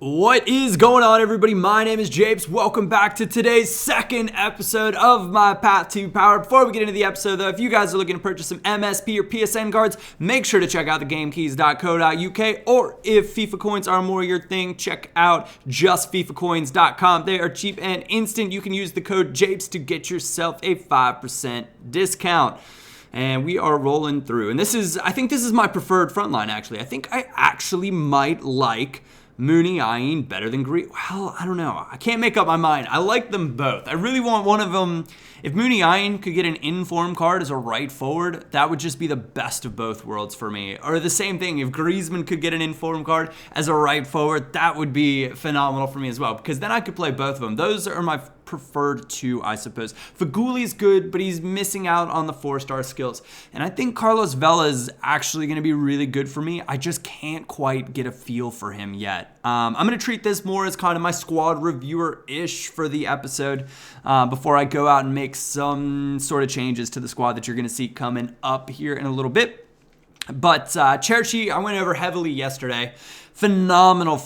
What is going on, everybody? My name is Japes. Welcome back to today's second episode of my Path to Power. Before we get into the episode, though, if you guys are looking to purchase some MSP or PSN cards, make sure to check out thegamekeys.co.uk, or if FIFA coins are more your thing, check out justfifacoins.com. They are cheap and instant. You can use the code Japes to get yourself a 5% discount. And we are rolling through. And I think this is my preferred front line, actually. I think I actually might like Mooney Ayin better than Green. Well, I don't know. I can't make up my mind. I like them both. I really want one of them. If Mooney Ayin could get an in-form card as a right forward, that would just be the best of both worlds for me. Or the same thing, if Griezmann could get an in-form card as a right forward, that would be phenomenal for me as well, because then I could play both of them. Those are my preferred two, I suppose. Fagouli's good, but he's missing out on the 4-star skills. And I think Carlos Vela is actually going to be really good for me. I just can't quite get a feel for him yet. I'm going to treat this more as kind of my squad reviewer-ish for the episode before I go out and make some sort of changes to the squad that you're going to see coming up here in a little bit. But Cherchi, I went over heavily yesterday. Phenomenal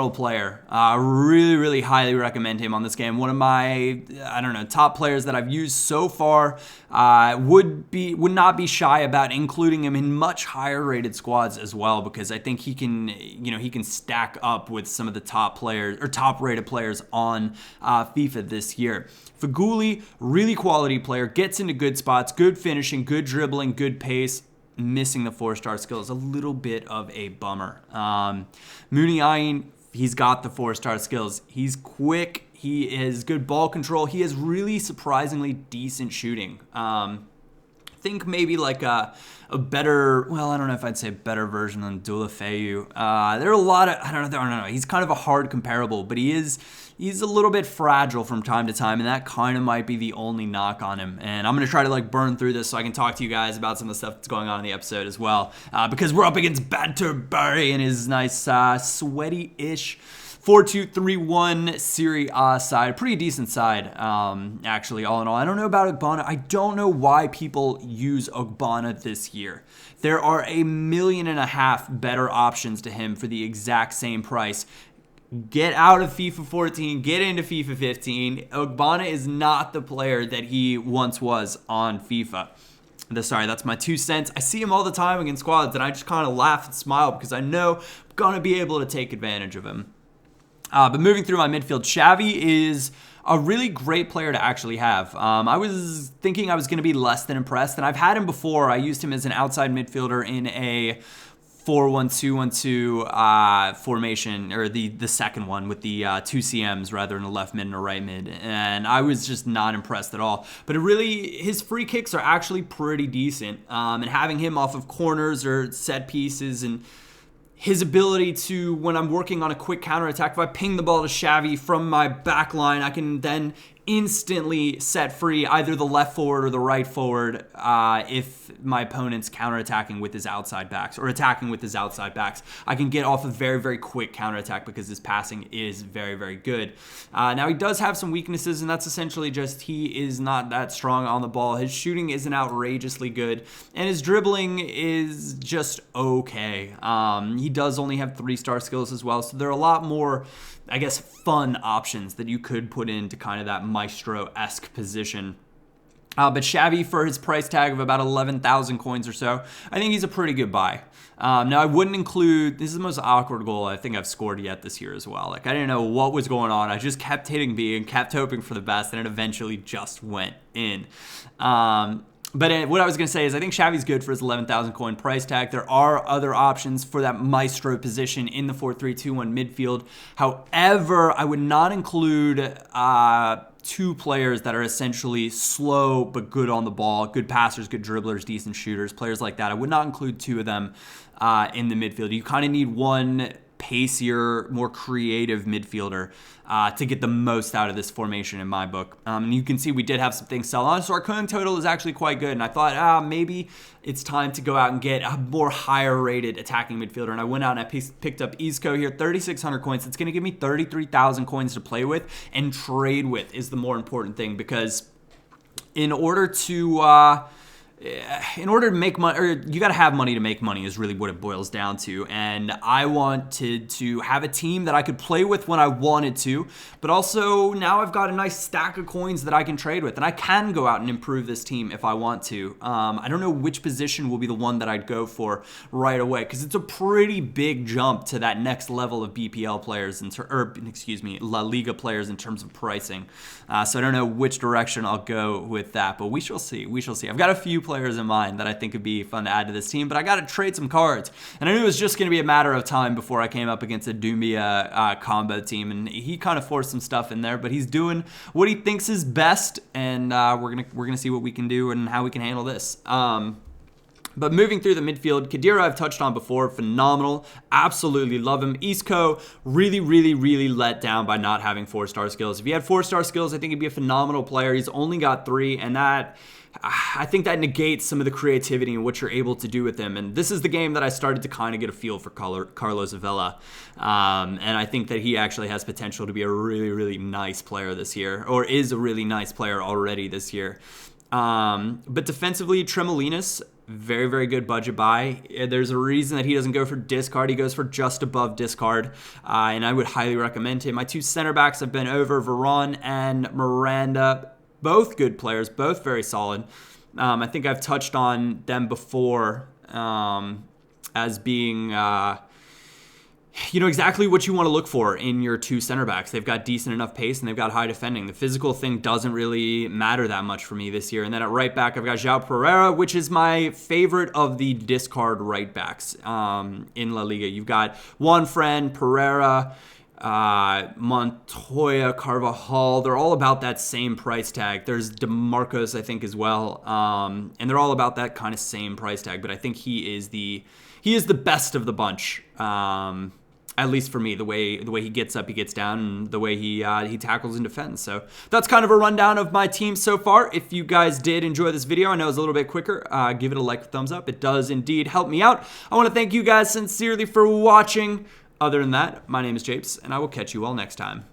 player. Really highly recommend him on this game. One of my, top players that I've used so far. Would not be shy about including him in much higher rated squads as well, because I think he can stack up with some of the top players or top rated players on FIFA this year. Fagouli, really quality player, gets into good spots, good finishing, good dribbling, good pace. Missing the 4-star skills, a little bit of a bummer. Mooney Ayin, he's got the 4-star skills. He's quick. He has good ball control. He has really surprisingly decent shooting. Think maybe like a better, well, I don't know if I'd say better version than Deulofeu. There are a lot of, I don't know. He's kind of a hard comparable, but he's a little bit fragile from time to time, and that kind of might be the only knock on him. And I'm going to try to burn through this so I can talk to you guys about some of the stuff that's going on in the episode as well, because we're up against Banterbury and his nice sweaty-ish 4-2-3-1 Serie A side. Pretty decent side, actually, all in all. I don't know about Ogbonna. I don't know why people use Ogbonna this year. There are 1.5 million better options to him for the exact same price. Get out of FIFA 14, get into FIFA 15. Ogbonna is not the player that he once was on FIFA. Sorry, that's my 2 cents. I see him all the time against squads, and I just kind of laugh and smile because I know I'm going to be able to take advantage of him. But moving through my midfield, Xavi is a really great player to actually have. I was thinking I was going to be less than impressed, and I've had him before. I used him as an outside midfielder in a 4-1-2-1-2 formation, or the second one with the 2 CMs rather than a left mid and a right mid, and I was just not impressed at all. But his free kicks are actually pretty decent, and having him off of corners or set pieces, and his ability to, when I'm working on a quick counterattack, if I ping the ball to Xavi from my back line, I can then instantly set free either the left forward or the right forward if my opponent's counterattacking with his outside backs or attacking with his outside backs. I can get off a very quick counterattack because his passing is very good. Now, he does have some weaknesses, and that's essentially just he is not that strong on the ball. His shooting isn't outrageously good, and his dribbling is just okay. He does only have 3-star skills as well, so there are a lot more, I guess, fun options that you could put into kind of that maestro-esque position. But Xavi, for his price tag of about 11,000 coins or so, I think he's a pretty good buy. Now, I wouldn't include, this is the most awkward goal I think I've scored yet this year as well. I didn't know what was going on. I just kept hitting B and kept hoping for the best, and it eventually just went in. But what I was going to say is I think Xavi's good for his 11,000 coin price tag. There are other options for that maestro position in the 4-3-2-1 midfield. However, I would not include 2 players that are essentially slow but good on the ball, good passers, good dribblers, decent shooters, players like that. I would not include 2 of them in the midfield. You kind of need one pacier, more creative midfielder to get the most out of this formation in my book. And you can see we did have some things sell on, so our coin total is actually quite good. And I thought, maybe it's time to go out and get a more higher rated attacking midfielder. And I went out and I picked up Isco here, 3,600 coins. It's going to give me 33,000 coins to play with, and trade with is the more important thing, because in order to in order to make money, or you got to have money to make money is really what it boils down to. And I wanted to have a team that I could play with when I wanted to, but also now I've got a nice stack of coins that I can trade with, and I can go out and improve this team if I want to. I don't know which position will be the one that I'd go for right away, because it's a pretty big jump to that next level of BPL players, La Liga players in terms of pricing. So I don't know which direction I'll go with that, but we shall see. I've got a few players in mind that I think would be fun to add to this team, but I got to trade some cards. And I knew it was just going to be a matter of time before I came up against a Doumbia combo team, and he kind of forced some stuff in there, but he's doing what he thinks is best, and we're gonna see what we can do and how we can handle this. But moving through the midfield, Khedira I've touched on before, phenomenal. Absolutely love him. Isco, really let down by not having 4-star skills. If he had 4-star skills, I think he'd be a phenomenal player. He's only got 3, and I think that negates some of the creativity and what you're able to do with him. And this is the game that I started to kind of get a feel for Carlos Vela. And I think that he actually has potential to be a really nice player this year, or is a really nice player already this year. But defensively, Tremolinas, very good budget buy. There's a reason that he doesn't go for discard. He goes for just above discard, and I would highly recommend him. My 2 center backs have been over Varane and Miranda. Both good players, both very solid. I think I've touched on them before as being exactly what you want to look for in your 2 center backs. They've got decent enough pace and they've got high defending. The physical thing doesn't really matter that much for me this year. And then at right back, I've got João Pereira, which is my favorite of the discard right backs in La Liga. You've got Juanfran, Pereira, Montoya, Carvajal. They're all about that same price tag. There's DeMarcos, I think, as well. And they're all about that kind of same price tag. But I think he is the best of the bunch. At least for me, the way he gets up, he gets down, and the way he tackles and defends. So that's kind of a rundown of my team so far. If you guys did enjoy this video, I know it's a little bit quicker, give it a like or thumbs up. It does indeed help me out. I want to thank you guys sincerely for watching. Other than that, my name is Japes, and I will catch you all next time.